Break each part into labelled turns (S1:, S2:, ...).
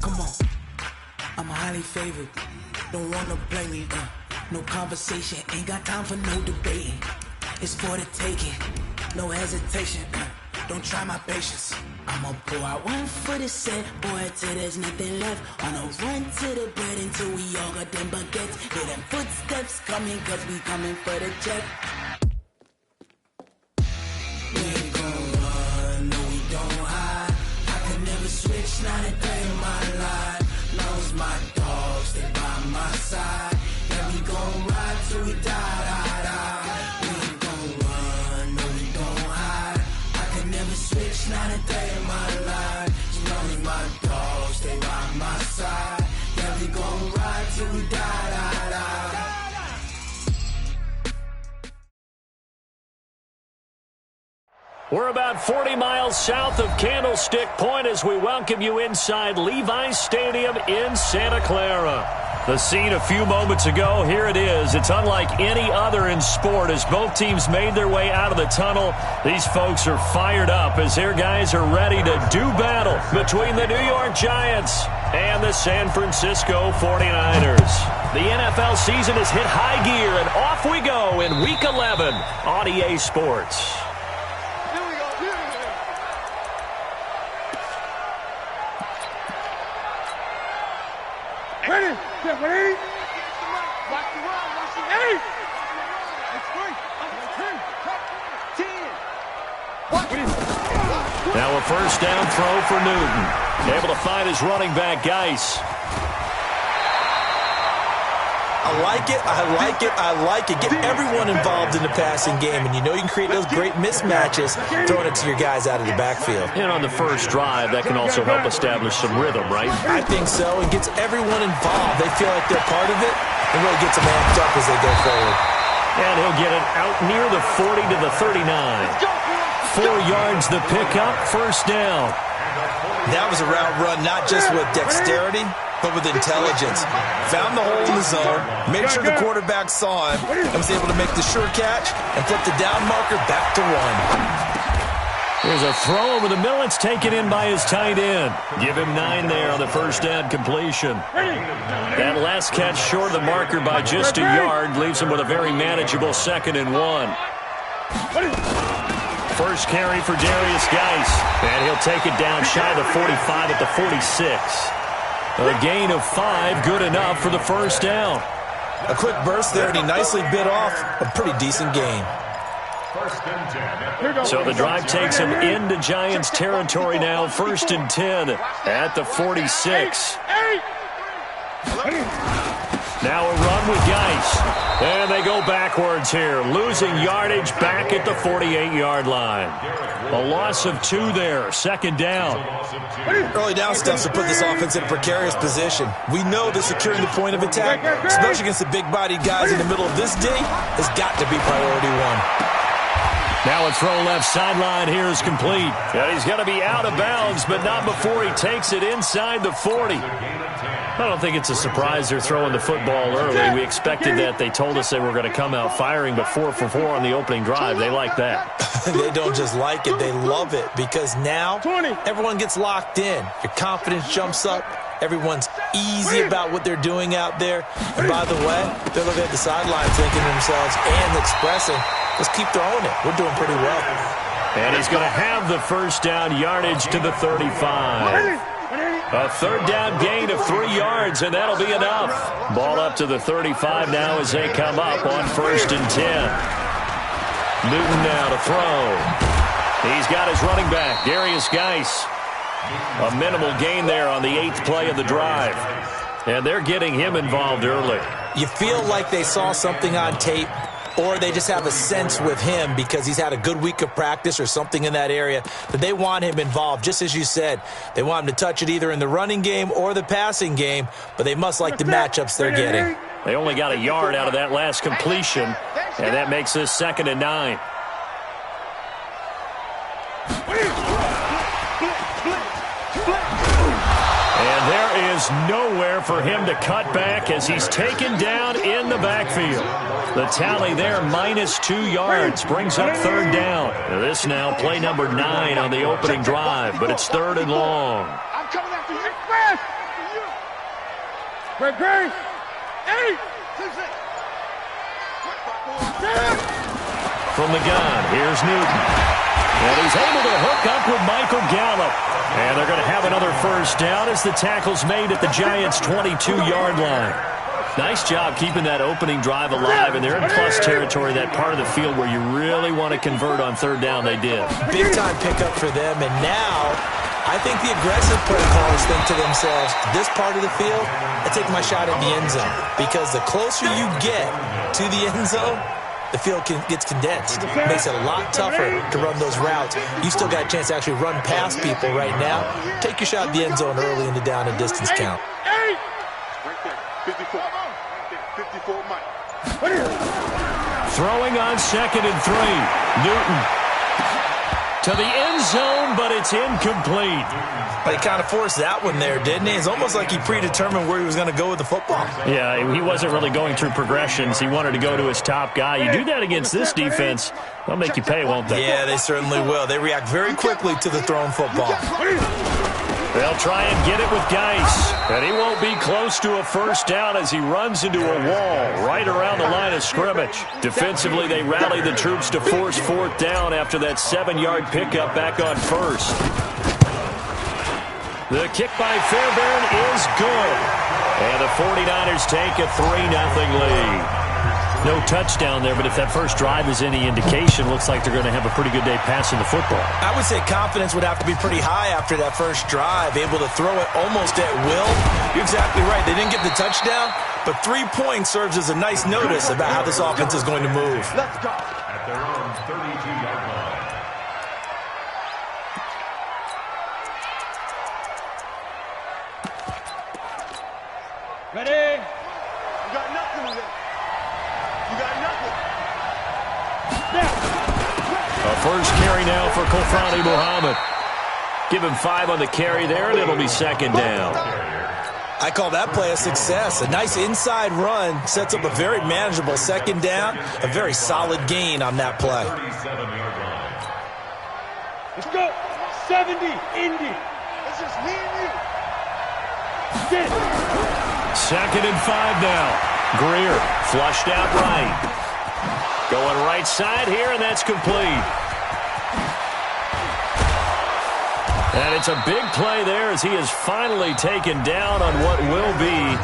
S1: Come on, I'm highly favored. Don't wanna play me, no conversation. Ain't got time for no debating. It's for the taking, no hesitation. Don't try my patience. I'ma pour out one for the set, boy, till there's nothing left. On a run to the bread until we all got them baguettes. Hear them footsteps coming, cause we coming for the check. We ain't gon' run, no we don't hide. I can never switch, not a day in my life. Long as my dogs, stay by my side. Yeah, we gon' ride till we die, die, die. We ain't gon' run, no we don't hide. I can never switch, not a day in my life. As long as my dogs stay by my side. Yeah, we gon' ride till we die, die, die.
S2: We're about 40 miles south of Candlestick Point as we welcome you inside Levi's Stadium in Santa Clara. The scene a few moments ago, here it is. It's unlike any other in sport as both teams made their way out of the tunnel. These folks are fired up as their guys are ready to do battle between the New York Giants and the San Francisco 49ers. The NFL season has hit high gear, and off we go in Week 11 on EA Sports.
S3: Ready? Get ready. Watch the run. Watch the eight. That's great. 10.
S2: Now a first down throw for Newton. Able to find his running back, Geis.
S4: I like it, I like it, I like it. Get everyone involved in the passing game, and you know you can create those great mismatches throwing it to your guys out of the backfield.
S2: And on the first drive, that can also help establish some rhythm, right?
S4: I think so, and gets everyone involved. They feel like they're part of it, and really gets them amped up as they go forward.
S2: And he'll get it out near the 40 to the 39. 4 yards the pickup, first down.
S4: That was a route run, not just with dexterity, but with intelligence. Found the hole in the zone, made sure the quarterback saw him, and was able to make the sure catch and flip the down marker back to 1.
S2: There's a throw over the middle. It's taken in by his tight end. Give him 9 there on the first down completion. That last catch short of the marker by just a yard leaves him with a very manageable 2nd and 1. First carry for Darius Geis, and he'll take it down shy of the 45 at the 46. A gain of 5, good enough for the first down.
S4: A quick burst there, and he nicely bit off a pretty decent gain.
S2: So the drive takes him into Giants territory now, 1st and 10 at the 46. Now a run with Geis. And they go backwards here, losing yardage back at the 48-yard line. A loss of 2 there, 2nd down.
S4: Early down stuff to put this offense in a precarious position. We know that securing the point of attack, especially against the big-bodied guys in the middle of this day, has got to be priority 1.
S2: Now a throw left sideline here is complete. And he's going to be out of bounds, but not before he takes it inside the 40. I don't think it's a surprise they're throwing the football early. We expected that. They told us they were going to come out firing, but 4 for 4 on the opening drive. They like that.
S4: They don't just like it, they love it, because now everyone gets locked in. Your confidence jumps up. Everyone's easy about what they're doing out there. And by the way, they're looking at the sideline thinking to themselves and expressing, let's keep throwing it. We're doing pretty well.
S2: And he's going to have the first down, yardage to the 35. A 3rd down gain of 3 yards, and that'll be enough. Ball up to the 35 now as they come up on 1st and 10. Newton now to throw. He's got his running back, Darius Geis. A minimal gain there on the 8th play of the drive. And they're getting him involved early.
S4: You feel like they saw something on tape, or they just have a sense with him because he's had a good week of practice or something in that area that they want him involved. Just as you said, they want him to touch it either in the running game or the passing game, but they must like the matchups they're getting.
S2: They only got a yard out of that last completion, and that makes this 2nd and 9. And there is nowhere for him to cut back as he's taken down in the backfield. The tally there, -2 yards, brings up 3rd down. This now play number 9 on the opening drive, but it's 3rd and long.
S3: I'm coming after you. Great. 8.
S2: From the gun, here's Newton. And he's able to hook up with Michael Gallup. And they're going to have another first down as the tackle's made at the Giants' 22-yard line. Nice job keeping that opening drive alive, and they're in plus territory, that part of the field where you really want to convert on third down. They did.
S4: Big-time pickup for them, and now I think the aggressive play callers think to themselves, this part of the field, I take my shot at the end zone, because the closer you get to the end zone, the field gets condensed. It makes it a lot tougher to run those routes. You still got a chance to actually run past people right now. Take your shot at the end zone early in the down and distance count.
S3: 54. 54, Mike.
S2: Throwing on 2nd and 3. Newton to the end zone, but it's incomplete.
S4: But he kind of forced that one there, didn't he? It's almost like he predetermined where he was going to go with the football.
S2: Yeah, he wasn't really going through progressions. He wanted to go to his top guy. You do that against this defense, they'll make you pay, won't they?
S4: Yeah, they certainly will. They react very quickly to the thrown football.
S2: They'll try and get it with Geis, and he won't be close to a first down as he runs into a wall right around the line of scrimmage. Defensively, they rally the troops to force 4th down after that 7-yard pickup back on 1st. The kick by Fairbairn is good, and the 49ers take a 3-0 lead. No touchdown there, but if that first drive is any indication, looks like they're going to have a pretty good day passing the football.
S4: I would say confidence would have to be pretty high after that first drive, able to throw it almost at will. You're exactly right. They didn't get the touchdown, but 3 points serves as a nice notice about how this offense is going to move.
S3: Let's go.
S5: At their own 32-yard line.
S3: Ready? You got nothing with it. You got nothing.
S2: A first carry now for Kofrani Muhammad. Give him 5 on the carry there, and it'll be 2nd down.
S4: I call that play a success. A nice inside run sets up a very manageable 2nd down. A very solid gain on that play.
S3: Let's go. 70, Indy. It's just me and you.
S2: 2nd and 5 now. Greer flushed out right. Going right side here, and that's complete. And it's a big play there as he is finally taken down on what will be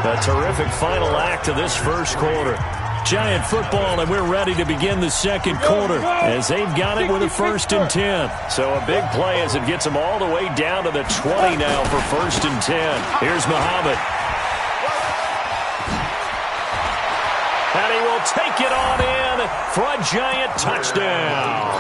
S2: a terrific final act of this first quarter. Giant football, and we're ready to begin the second quarter as they've got it with a 1st and 10. So a big play as it gets them all the way down to the 20 now for 1st and 10. Here's Muhammad. And he will take it on in for a Giant touchdown.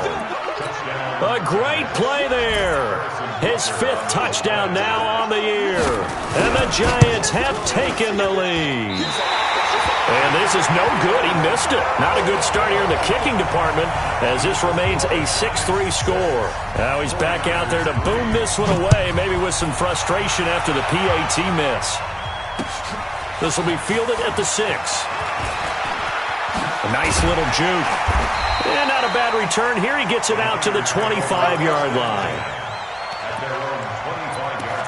S2: A great play there. His 5th touchdown now on the year. And the Giants have taken the lead. And this is no good. He missed it. Not a good start here in the kicking department as this remains a 6-3 score. Now he's back out there to boom this one away, maybe with some frustration after the PAT miss. This will be fielded at the 6. A nice little juke. And not a bad return here. He gets it out to the 25-yard line.
S5: At their own 25-yard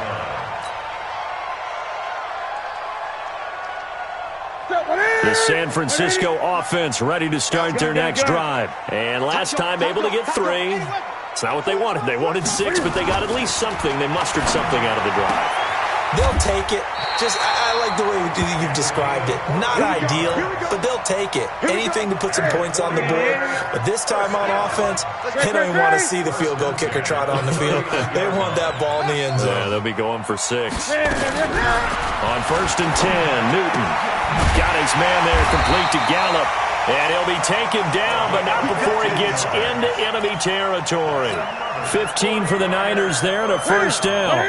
S5: line.
S2: The San Francisco offense ready to start their next drive. And last time able to get 3. It's not what they wanted. They wanted 6, but they got at least something. They mustered something out of the drive.
S4: They'll take it. I like the way you've described it. Not ideal, but they'll take it. Anything to put some points on the board. But this time on offense, they don't even want to see the field goal kicker trot on the field. They want that ball in the end zone.
S2: Yeah, they'll be going for 6. On 1st and 10, Newton got his man there, complete to Gallup. And he'll be taken down, but not before he gets into enemy territory. 15 for the Niners there and a 1st down.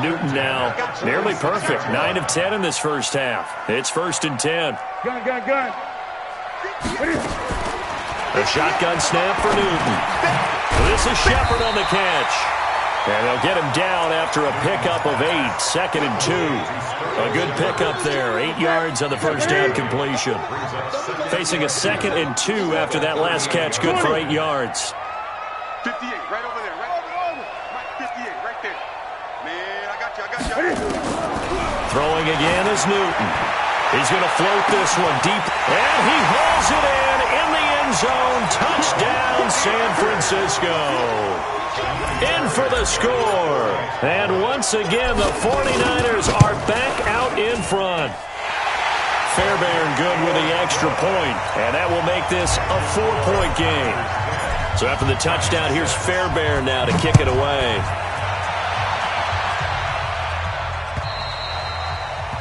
S2: Newton now nearly perfect. 9 of 10 in this first half. It's 1st and 10.
S3: Gun.
S2: A shotgun snap for Newton. This is Shepard on the catch. And they'll get him down after a pickup of 8. 2nd and 2. A good pickup there. 8 yards on the first down completion. Facing a 2nd and 2 after that last catch. Good for 8 yards.
S3: 58, right over there. Right 58, right there. Man, I got you.
S2: Throwing Throwing again is Newton. He's going to float this one deep, and he hauls it in the end zone. Touchdown, San Francisco. In for the score. And once again, the 49ers are back out in front. Fairbairn good with the extra point, and that will make this a 4-point game. So after the touchdown, here's Fairbairn now to kick it away.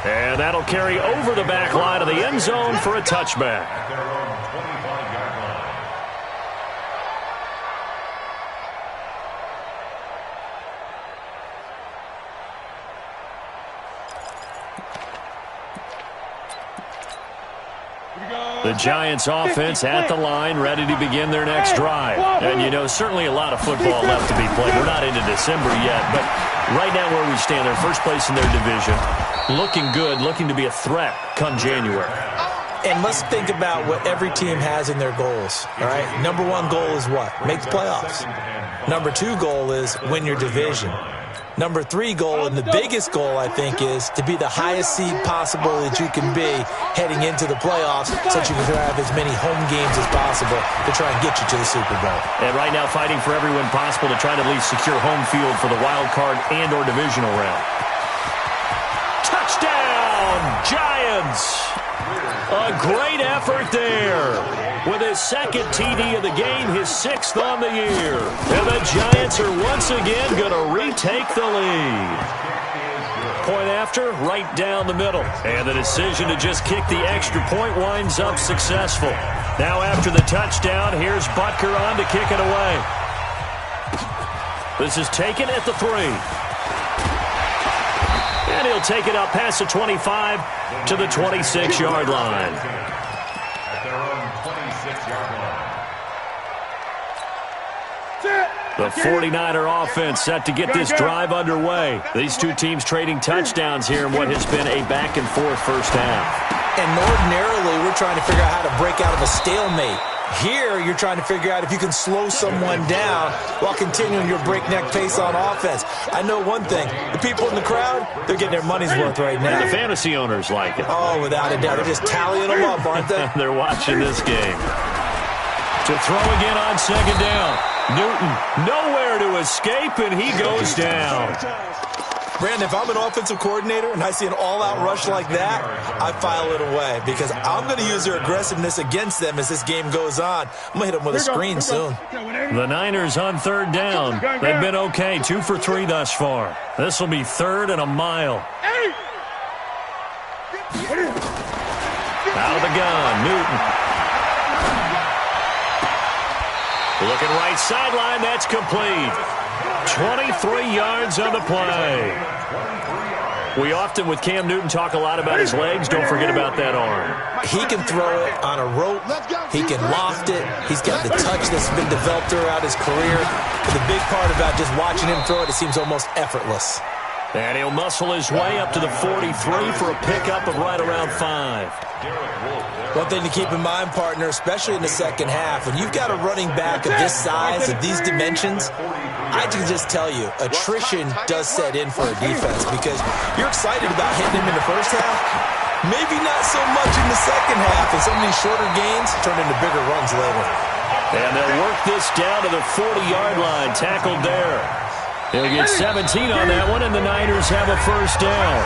S2: And that'll carry over the back line of the end zone for a touchback. The Giants offense at the line, ready to begin their next drive. And, you know, certainly a lot of football left to be played. We're not into December yet, but right now where we stand, they're first place in their division. Looking good, looking to be a threat come January.
S4: And let's think about what every team has in their goals, all right? Number one goal is what? Make the playoffs. Number two goal is win your division. Number three goal, and the biggest goal, I think, is to be the highest seed possible that you can be heading into the playoffs so that you can have as many home games as possible to try and get you to the Super Bowl.
S2: And right now fighting for every win possible to try to at least secure home field for the wild card and or divisional round. Touchdown, Giants! A great effort there. With his second TD of the game, his 6th on the year. And the Giants are once again going to retake the lead. Point after, right down the middle. And the decision to just kick the extra point winds up successful. Now after the touchdown, here's Butker on to kick it away. This is taken at the 3. And he'll take it up past the 25 to the 26-yard line.
S5: At their own 26-yard line.
S2: The 49er offense set to get this drive underway. These two teams trading touchdowns here in what has been a back-and-forth first half.
S4: And ordinarily, we're trying to figure out how to break out of a stalemate. Here, you're trying to figure out if you can slow someone down while continuing your breakneck pace on offense. I know one thing. The people in the crowd, they're getting their money's worth right now.
S2: And the fantasy owners like it.
S4: Oh, without a doubt. They're just tallying them up, aren't they?
S2: They're watching this game. To throw again on second down. Newton, nowhere to escape, and he goes down.
S4: Brandon, if I'm an offensive coordinator and I see an all-out rush like that, I file it away because I'm going to use their aggressiveness against them as this game goes on. I'm going to hit them with a screen soon.
S2: The Niners on third down. They've been okay, 2 for 3 thus far. This will be 3rd and a mile. Out of the gun, Newton. Looking right sideline, that's complete. 23 yards on the play. We often, with Cam Newton, talk a lot about his legs. Don't forget about that arm.
S4: He can throw it on a rope. He can loft it. He's got the touch that's been developed throughout his career. But the big part about just watching him throw it, it seems almost effortless.
S2: And he'll muscle his way up to the 43 for a pickup of right around 5.
S4: One thing to keep in mind, partner, especially in the second half, when you've got a running back of this size, of these dimensions, I can just tell you, attrition does set in for a defense because you're excited about hitting him in the first half. Maybe not so much in the second half, and some of these shorter gains turn into bigger runs later.
S2: And they'll work this down to the 40-yard line, tackled there. He'll get 17 on that one, and the Niners have a first down.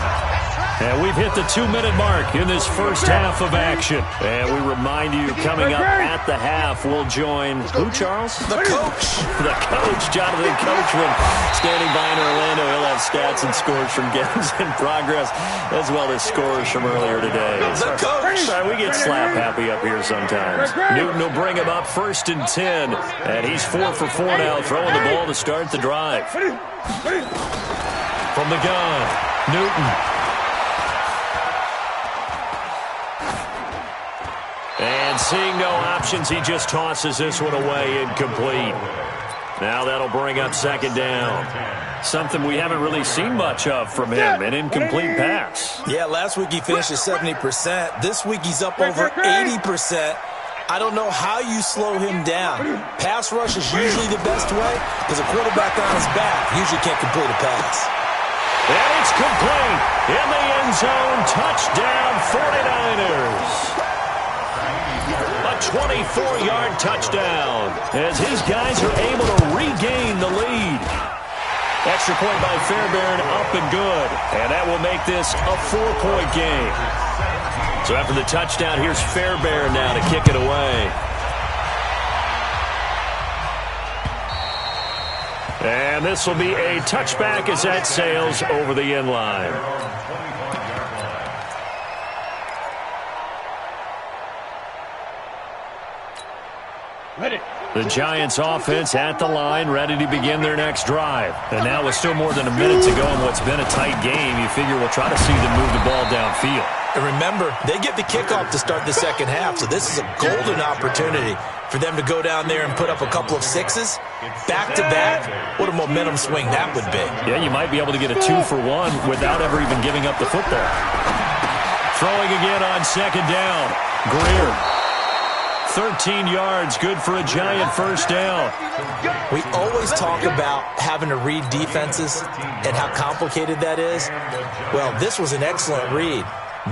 S2: And we've hit the 2-minute mark in this first half of action. And we remind you, coming up at the half, we'll join who, Charles?
S4: The coach.
S2: The coach, Jonathan Coachman, standing by in Orlando. He'll have stats and scores from games in progress, as well as scores from earlier today.
S4: The coach.
S2: Sorry, we get slap happy up here sometimes. Newton will bring him up 1st and 10. And he's 4 for 4 now, throwing the ball to start the drive. From the gun, Newton. And seeing no options, he just tosses this one away incomplete. Now that'll bring up 2nd down. Something we haven't really seen much of from him, an incomplete pass.
S4: Yeah, last week he finished at 70%. This week he's up over 80%. I don't know how you slow him down. Pass rush is usually the best way because a quarterback on his back usually can't complete a pass.
S2: And it's complete. In the end zone, touchdown 49ers. A 24-yard touchdown as his guys are able to regain the lead. Extra point by Fairbairn, up and good. And that will make this a 4-point game. So after the touchdown, here's Fairbairn now to kick it away. And this will be a touchback as that sails over the end line. The Giants offense at the line, ready to begin their next drive. And now with still more than a minute to go in what's been a tight game, you figure we'll try to see them move the ball downfield.
S4: And remember, they get the kickoff to start the second half, so this is a golden opportunity for them to go down there and put up a couple of sixes. Back-to-back, what a momentum swing that would be.
S2: Yeah, you might be able to get a 2-for-1 without ever even giving up the football. Throwing again on second down. Greer. 13 yards, good for a Giant first down.
S4: We always talk about having to read defenses and how complicated that is. Well, this was an excellent read.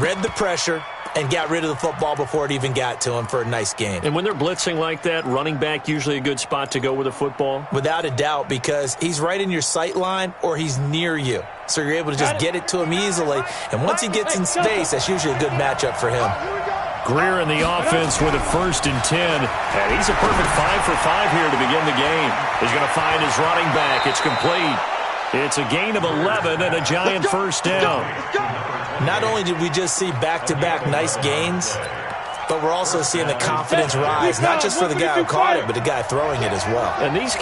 S4: Read the pressure and got rid of the football before it even got to him for a nice gain.
S2: And when they're blitzing like that, running back usually a good spot to go with a football?
S4: Without a doubt, because he's right in your sight line or he's near you. So you're able to just get it to him easily. And once he gets in space, that's usually a good matchup for him.
S2: Greer in the offense with a 1st and 10. And he's a perfect 5 for 5 here to begin the game. He's going to find his running back. It's complete. It's a gain of 11 and a Giant first down.
S4: Not only did we just see back-to-back nice gains, but we're also seeing the confidence rise, not just for the guy who caught it, but the guy throwing it as well.
S2: And these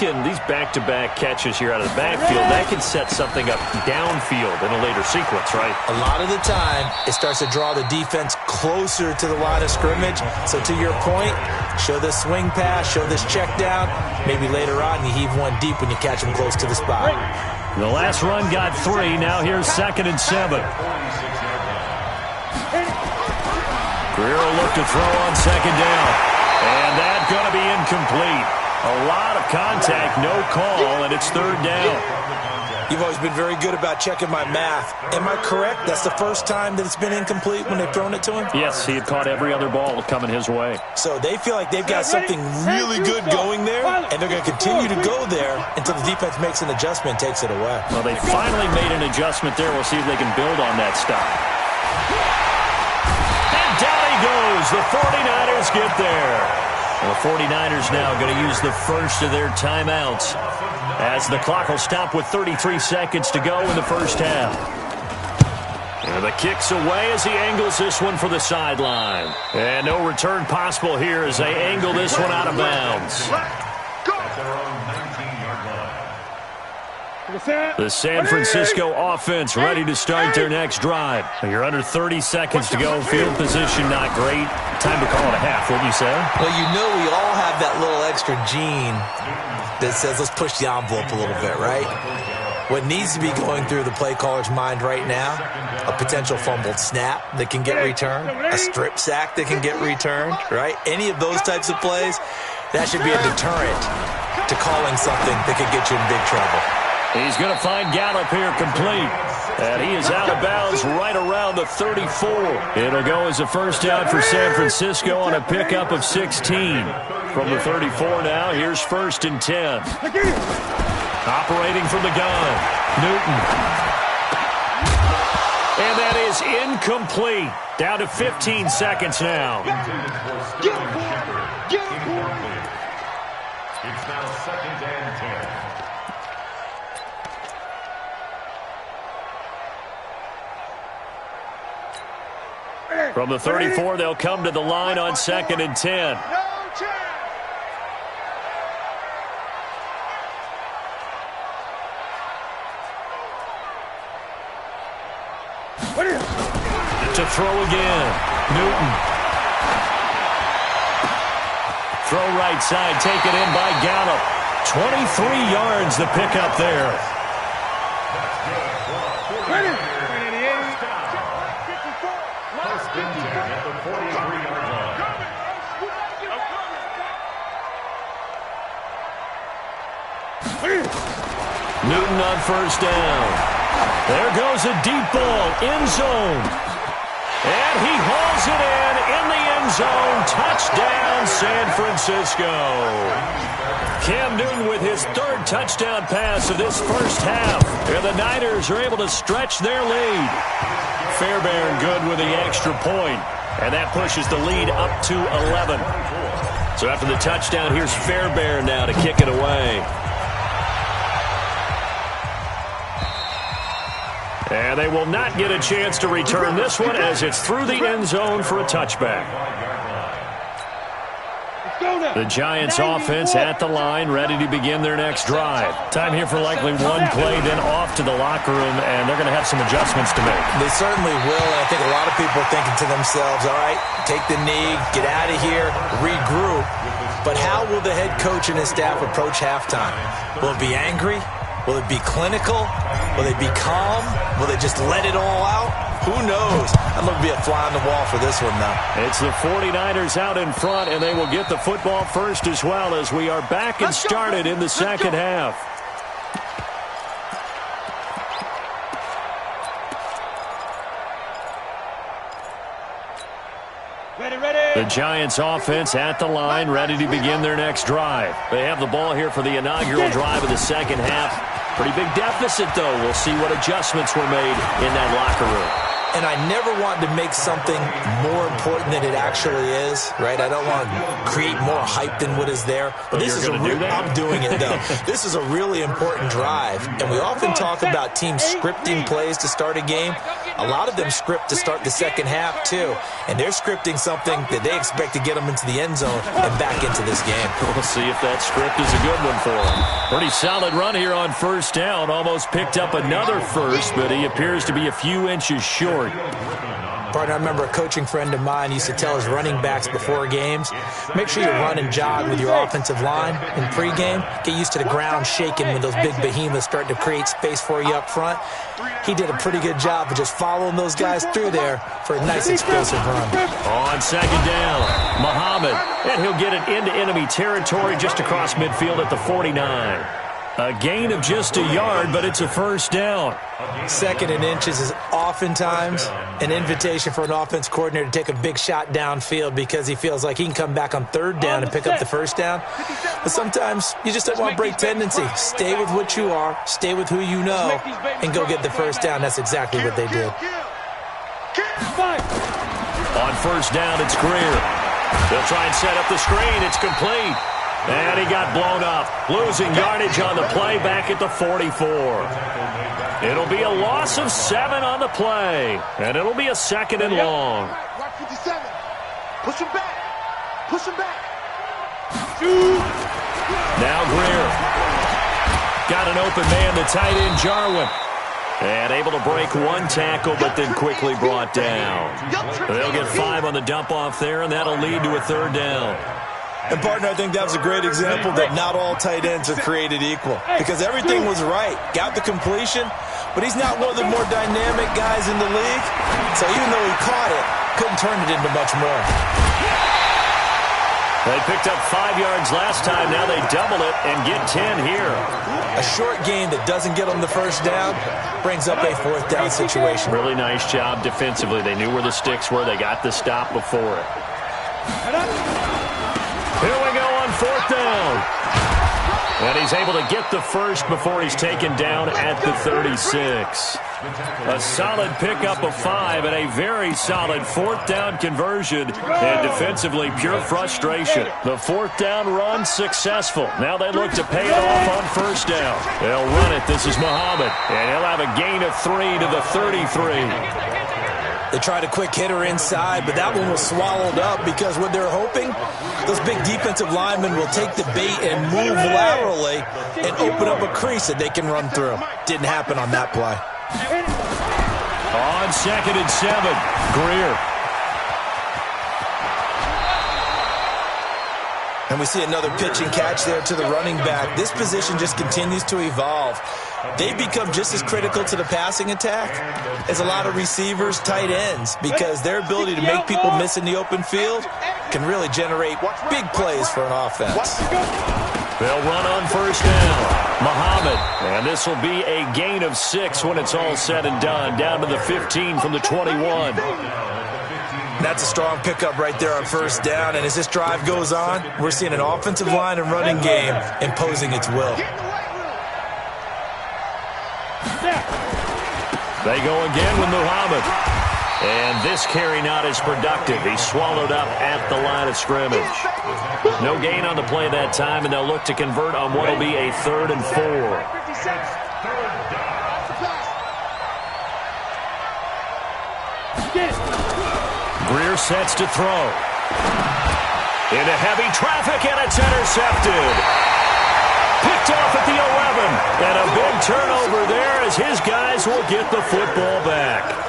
S2: back-to-back catches here out of the backfield, that can set something up downfield in a later sequence, right?
S4: A lot of the time, it starts to draw the defense closer to the line of scrimmage. So to your point, show this swing pass, show this check down. Maybe later on you heave one deep when you catch them close to the spot.
S2: The last run got 3. Now here's 2nd and 7. Greer will look to throw on second down. And that's going to be incomplete. A lot of contact, no call, and it's 3rd down.
S4: You've always been very good about checking my math. Am I correct? That's the first time that it's been incomplete when they've thrown it to him?
S2: Yes, he had caught every other ball coming his way.
S4: So they feel like they've got something really good going there, and they're going to continue to go there until the defense makes an adjustment and takes it away.
S2: Well, they finally made an adjustment there. We'll see if they can build on that stop. And down he goes. The 49ers get there. Well, the 49ers now going to use the first of their timeouts as the clock will stop with 33 seconds to go in the first half. And the kick's away as he angles this one for the sideline. And no return possible here as they angle this one out of bounds. The San Francisco offense ready to start their next drive. You're under 30 seconds to go. Field position not great. Time to call it a half, wouldn't you say?
S4: Well, you know we all have that little extra gene that says let's push the envelope a little bit, right? What needs to be going through the play caller's mind right now, a potential fumbled snap that can get returned, a strip sack that can get returned, right? Any of those types of plays, that should be a deterrent to calling something that could get you in big trouble.
S2: He's going to find Gallup here complete. And he is out of bounds right around the 34. It'll go as a first down for San Francisco on a pickup of 16. From the 34 now, here's 1st and 10. Operating from the gun, Newton. And that is incomplete. Down to 15 seconds now.
S5: It's now 2nd and 10.
S2: From the 34, they'll come to the line on 2nd and 10. To throw again, Newton. Throw right side, taken in by Gallup. 23 yards the pickup there. Newton on first down. There goes a deep ball, end zone. And he hauls it in the end zone. Touchdown, San Francisco. Cam Newton with his third touchdown pass of this first half. And the Niners are able to stretch their lead. Fairbairn good with the extra point. And that pushes the lead up to 11. So after the touchdown, here's Fairbairn now to kick it away. And they will not get a chance to return this one as it's through the end zone for a touchback. The Giants offense at the line, ready to begin their next drive. Time here for likely one play, then off to the locker room, and they're going to have some adjustments to make.
S4: They certainly will, and I think a lot of people are thinking to themselves, all right, take the knee, get out of here, regroup. But how will the head coach and his staff approach halftime? Will it be angry? Will it be clinical? Will they be calm? Will they just let it all out? Who knows? I'd love to be a fly on the wall for this one, though.
S2: It's the 49ers out in front, and they will get the football first as well as we are back and started in the second half. The Giants offense at the line, ready to begin their next drive. They have the ball here for the inaugural drive of the second half. Pretty big deficit, though. We'll see what adjustments were made in that locker room.
S4: And I never want to make something more important than it actually is, right? I don't want to create more hype than what is there. But this is I'm doing it, though. This is a really important drive. And we often talk about teams scripting plays to start a game. A lot of them script to start the second half, too. And they're scripting something that they expect to get them into the end zone and back into this game.
S2: We'll see if that script is a good one for them. Pretty solid run here on first down. Almost picked up another first, but he appears to be a few inches short.
S4: Partner, I remember a coaching friend of mine used to tell his running backs before games, make sure you run and jog with your offensive line in pregame. Get used to the ground shaking when those big behemoths start to create space for you up front. He did a pretty good job of just following those guys through there for a nice explosive run.
S2: On second down, Muhammad, and he'll get it into enemy territory just across midfield at the 49. A gain of just a yard, but it's a first down.
S4: Second and inches is oftentimes an invitation for an offense coordinator to take a big shot downfield because he feels like he can come back on third down and pick up the first down. But sometimes you just don't want to break tendency. Stay with what you are, stay with who you know, and go get the first down. That's exactly what they did.
S2: On first down, it's Greer. They'll try and set up the screen. It's complete. And he got blown up, losing yardage on the play back at the 44. It'll be a loss of 7 on the play, and it'll be a second and long.
S3: Rock 57. Push him back. Push him back.
S2: Now Greer. Got an open man, the tight end, Jarwin. And able to break one tackle, but then quickly brought down. They'll get 5 on the dump-off there, and that'll lead to a third down.
S4: And, partner, I think that was a great example that not all tight ends are created equal because everything was right. Got the completion, but he's not one of the more dynamic guys in the league. So even though he caught it, couldn't turn it into much more.
S2: They picked up 5 yards last time. Now they double it and get 10 here.
S4: A short gain that doesn't get them the first down brings up a fourth down situation.
S2: Really nice job defensively. They knew where the sticks were. They got the stop before it. Here we go on fourth down. And he's able to get the first before he's taken down at the 36. A solid pickup of 5 and a very solid fourth down conversion. And defensively, pure frustration. The fourth down run successful. Now they look to pay it off on first down. They'll run it. This is Muhammad. And he'll have a gain of 3 to the 33.
S4: They tried a quick hitter inside, but that one was swallowed up because what they're hoping, those big defensive linemen will take the bait and move laterally and open up a crease that they can run through. Didn't happen on that play.
S2: On second and 7, Greer.
S4: And we see another pitch and catch there to the running back. This position just continues to evolve. They become just as critical to the passing attack as a lot of receivers, tight ends, because their ability to make people miss in the open field can really generate big plays for an offense.
S2: They'll run on first down. Muhammad. And this will be a gain of 6 when it's all said and done. Down to the 15 from the 21.
S4: That's a strong pickup right there on first down. And as this drive goes on, we're seeing an offensive line and running game imposing its will.
S2: They go again with Muhammad. And this carry not as productive. He's swallowed up at the line of scrimmage. No gain on the play that time, and they'll look to convert on what will be a 3rd and 4. Greer sets to throw. Into heavy traffic, and it's intercepted. Picked off at the 11. And a big turnover there as his guys will get the football back.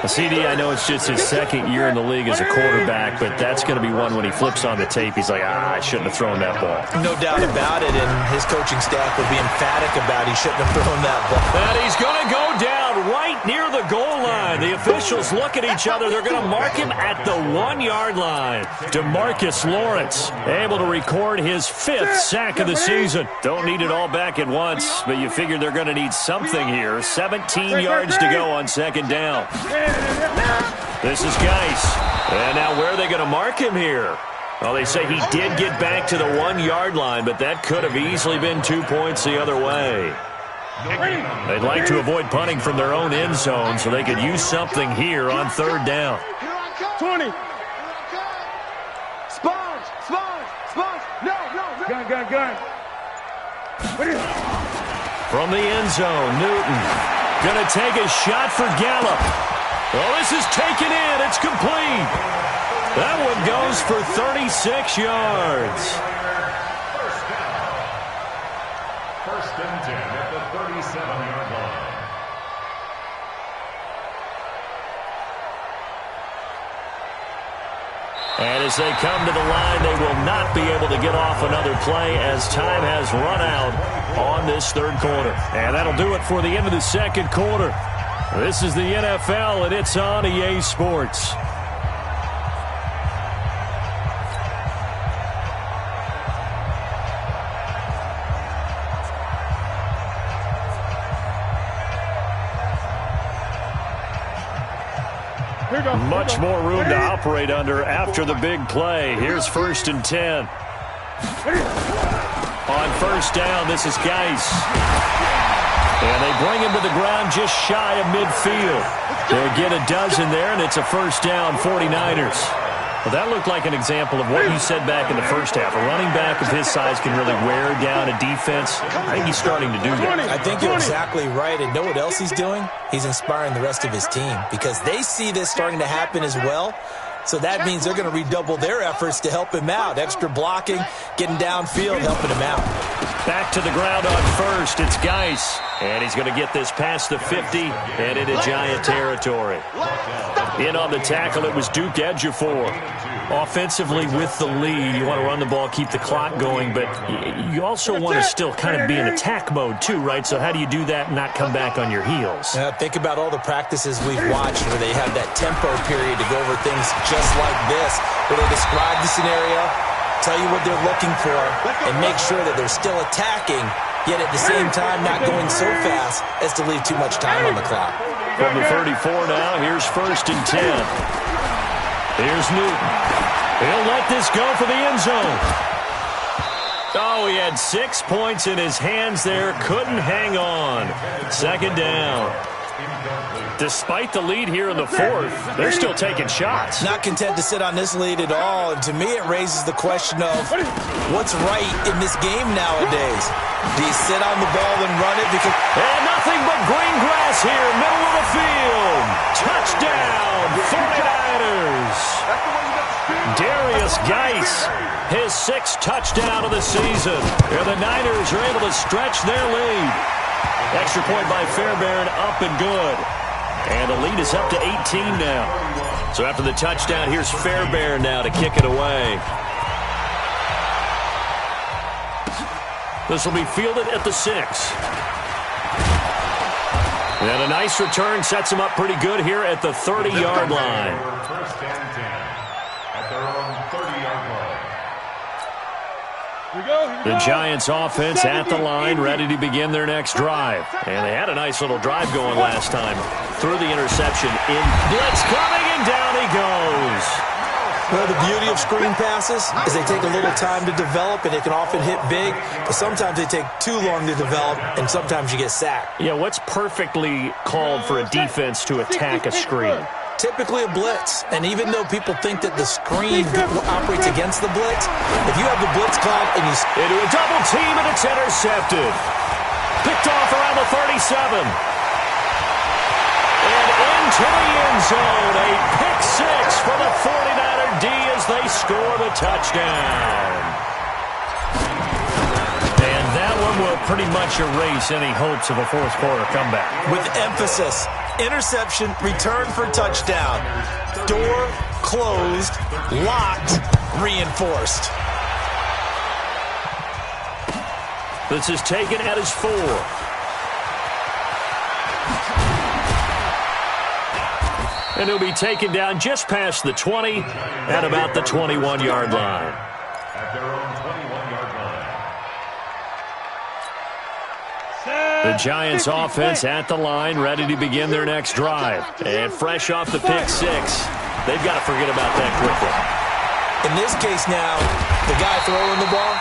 S2: CD, I know it's just his 2nd year in the league as a quarterback, but that's going to be one when he flips on the tape. He's like, I shouldn't have thrown that ball.
S4: No doubt about it, and his coaching staff will be emphatic about he shouldn't have thrown that ball.
S2: And he's going to go down right near the goal line. The officials look at each other. They're going to mark him at the 1-yard line. DeMarcus Lawrence able to record his 5th sack of the season. Don't need it all back at once, but you figure they're going to need something here. 17 yards to go on 2nd down. This is Geis. And now where are they going to mark him here? Well, they say he did get back to the 1-yard line, but that could have easily been 2 points the other way. They'd like to avoid punting from their own end zone so they could use something here on 3rd down.
S3: 20. Sponge. No. Gun.
S2: From the end zone, Newton going to take a shot for Gallup. Well, this is taken in. It's complete. That one goes for 36 yards.
S5: First and 10 at the 37-yard line.
S2: And as they come to the line, they will not be able to get off another play as time has run out on this 3rd quarter. And that'll do it for the end of the 2nd quarter. This is the NFL, and it's on EA Sports. Much more room to operate under after the big play. Here's 1st and 10. On first down, this is Geis. And they bring him to the ground just shy of midfield. They'll get a dozen there, and it's a 1st down, 49ers. Well, that looked like an example of what you said back in the first half. A running back of his size can really wear down a defense. I think he's starting to do that.
S4: I think you're exactly right. And know what else he's doing? He's inspiring the rest of his team because they see this starting to happen as well. So that means they're going to redouble their efforts to help him out. Extra blocking, getting downfield, helping him out.
S2: Back to the ground on first. It's Geis. And he's going to get this past the 50 and into Giant territory. In on the tackle, it was Duke Ejiofor. Offensively with the lead, you want to run the ball, keep the clock going, but you also want to still kind of be in attack mode too, right? So how do you do that and not come back on your heels?
S4: Think about all the practices we've watched where they have that tempo period to go over things just like this, where they describe the scenario, tell you what they're looking for, and make sure that they're still attacking, yet at the same time not going so fast as to leave too much time on the clock.
S2: From the 34 now, here's 1st and 10. Here's Newton. He'll let this go for the end zone. Oh, he had 6 points in his hands there. Couldn't hang on. 2nd down. Despite the lead here in the 4th, they're still taking shots.
S4: Not content to sit on this lead at all. And to me, it raises the question of what's right in this game nowadays. Do you sit on the ball and run it?
S2: And nothing but green grass here, middle of the field. Touchdown, 49ers. Darius Geis, his 6th touchdown of the season. And the Niners are able to stretch their lead. Extra point by Fairbairn, up and good. And the lead is up to 18 now. So after the touchdown, here's Fairbairn now to kick it away. This will be fielded at the 6. And a nice return sets him up pretty good here at the 30-yard line.
S5: First and 10 at their own 30-yard line.
S2: The Giants offense at the line, ready to begin their next drive. And they had a nice little drive going last time. Through the interception, in blitz coming, and down he goes.
S4: Well, the beauty of screen passes is they take a little time to develop, and they can often hit big, but sometimes they take too long to develop, and sometimes you get sacked.
S2: Yeah, what's perfectly called for a defense to attack a screen?
S4: Typically a blitz, and even though people think that the screen operates against the blitz, if you have the blitz called and you...
S2: Into a double team, and it's intercepted. Picked off around the 37. And into the end zone, a pick six for the 49er D as they score the touchdown. And that one will pretty much erase any hopes of a fourth quarter comeback.
S4: With emphasis, interception, return for touchdown. Door closed, locked, reinforced.
S2: This is taken at his 4. And he'll be taken down just past the 20 at about the 21-yard line.
S5: At their own 21-yard line.
S2: The Giants offense at the line, ready to begin their next drive. And fresh off the pick six, they've got to forget about that quickly.
S4: In this case now, the guy throwing the ball,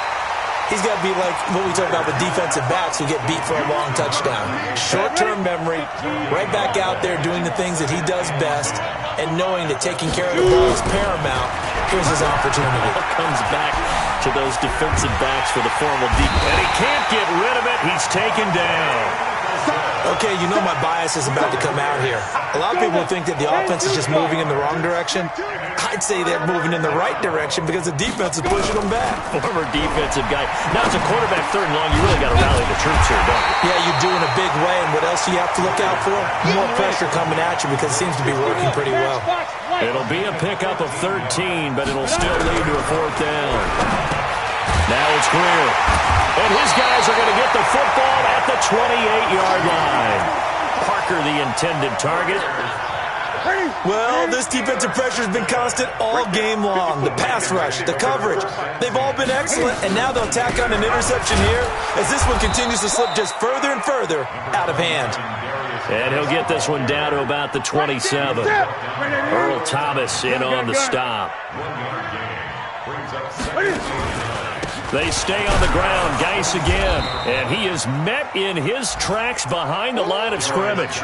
S4: he's got to be like what we talk about with defensive backs who get beat for a long touchdown. Short-term memory, right back out there doing the things that he does best, and knowing that taking care of the ball is paramount. Here's his opportunity.
S2: Comes back to those defensive backs for the formal deep. And he can't get rid of it. He's taken down.
S4: Okay, you know my bias is about to come out here. A lot of people think that the offense is just moving in the wrong direction. I'd say they're moving in the right direction because the defense is pushing them back.
S2: Former defensive guy. Now, as a quarterback, third and long, you really got to rally the troops here, don't you?
S4: Yeah, you do in a big way, and what else do you have to look out for? More pressure coming at you because it seems to be working pretty well.
S2: It'll be a pickup of 13, but it'll still lead to a fourth down. Now it's Greer. And his guys are going to get the football at the 28-yard line. Parker, the intended target.
S4: Well, this defensive pressure has been constant all game long. The pass rush, the coverage, they've all been excellent, and now they'll tack on an interception here as this one continues to slip just further and further out of hand.
S2: And he'll get this one down to about the 27. Earl Thomas in on the stop. They stay on the ground. Geis again. And he is met in his tracks behind the line of scrimmage.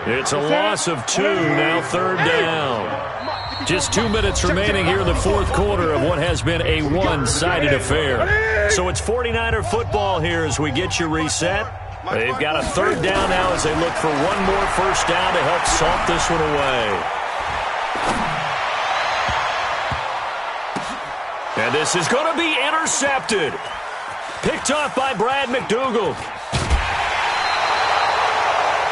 S2: It's a loss of 2, now third down. Just 2 minutes remaining here in the fourth quarter of what has been a one-sided affair. So it's 49er football here as we get you reset. They've got a third down now as they look for one more first down to help salt this one away. And this is going to be intercepted. Picked off by Brad McDougal.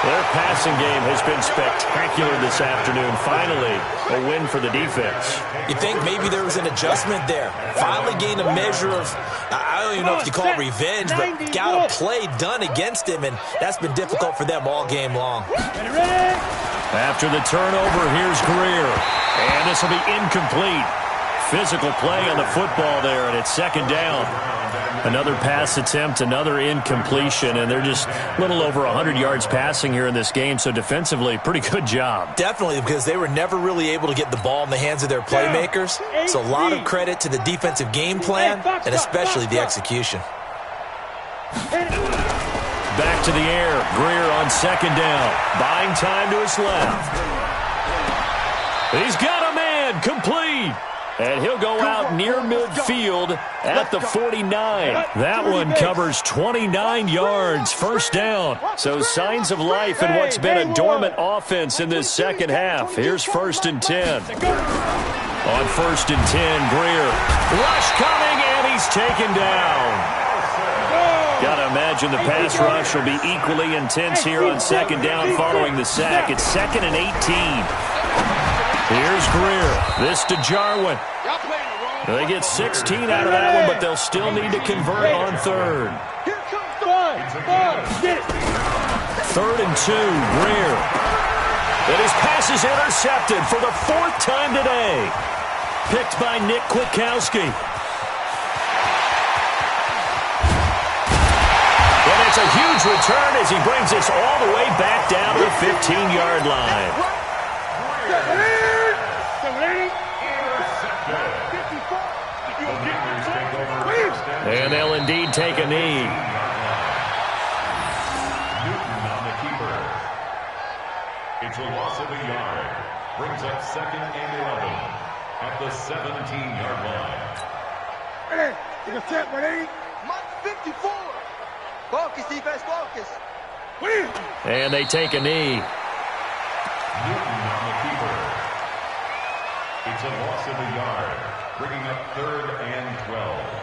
S2: Their passing game has been spectacular this afternoon. Finally, a win for the defense.
S4: You think maybe there was an adjustment there. Finally gained a measure of, I don't even know if you call it revenge, but got a play done against him, and that's been difficult for them all game long.
S2: After the turnover, here's Greer. And this will be incomplete. Physical play on the football there, and it's second down. Another pass attempt, another incompletion, and they're just a little over 100 yards passing here in this game, so defensively, pretty good job.
S4: Definitely, because they were never really able to get the ball in the hands of their playmakers, so a lot of credit to the defensive game plan, and especially the execution.
S2: Back to the air, Greer on second down, buying time to his left. He's got a man, complete. And he'll go out near midfield at the 49. That one covers 29 yards, first down. So signs of life in what's been a dormant offense in this second half. Here's first and 10. On first and 10, Greer. Rush coming, and he's taken down. Got to imagine the pass rush will be equally intense here on second down following the sack. It's second and 18. Here's Greer. This to Jarwin. They get 16 out of that one, but they'll still need to convert on third. Third and 2, Greer. And his pass is intercepted for the fourth time today. Picked by Nick Kwiatkowski. his return as he brings us all the way back down to the 15-yard line. And they'll indeed take a knee.
S5: Newton on the keeper. It's a loss of a yard. Brings up 2nd and 11 at the 17-yard line.
S3: Hey, you can set, buddy.
S6: Mike 54. Focus, defense, focus.
S2: And they take a knee.
S5: Newton on the keeper. It's a loss of a yard. Bringing up 3rd and 12.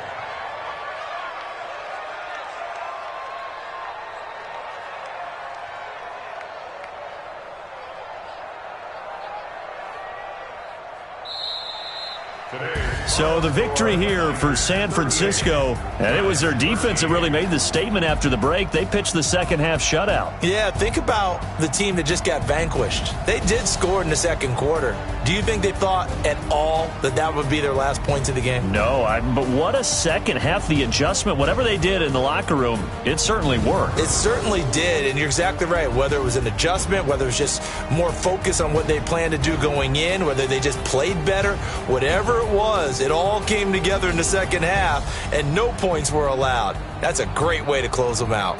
S2: So the victory here for San Francisco, and it was their defense that really made the statement after the break. They pitched the second-half shutout.
S4: Yeah, think about the team that just got vanquished. They did score in the second quarter. Do you think they thought at all that that would be their last points of the game?
S2: No, but what a second half. The adjustment, whatever they did in the locker room, it certainly worked.
S4: It certainly did, and you're exactly right. Whether it was an adjustment, whether it was just more focus on what they planned to do going in, whether they just played better, whatever it was, it all came together in the second half, and no points were allowed. That's a great way to close them out.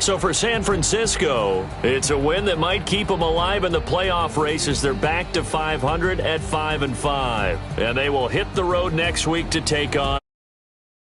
S2: So for San Francisco, it's a win that might keep them alive in the playoff races. They're back to 500 at 5-5, and they will hit the road next week to take on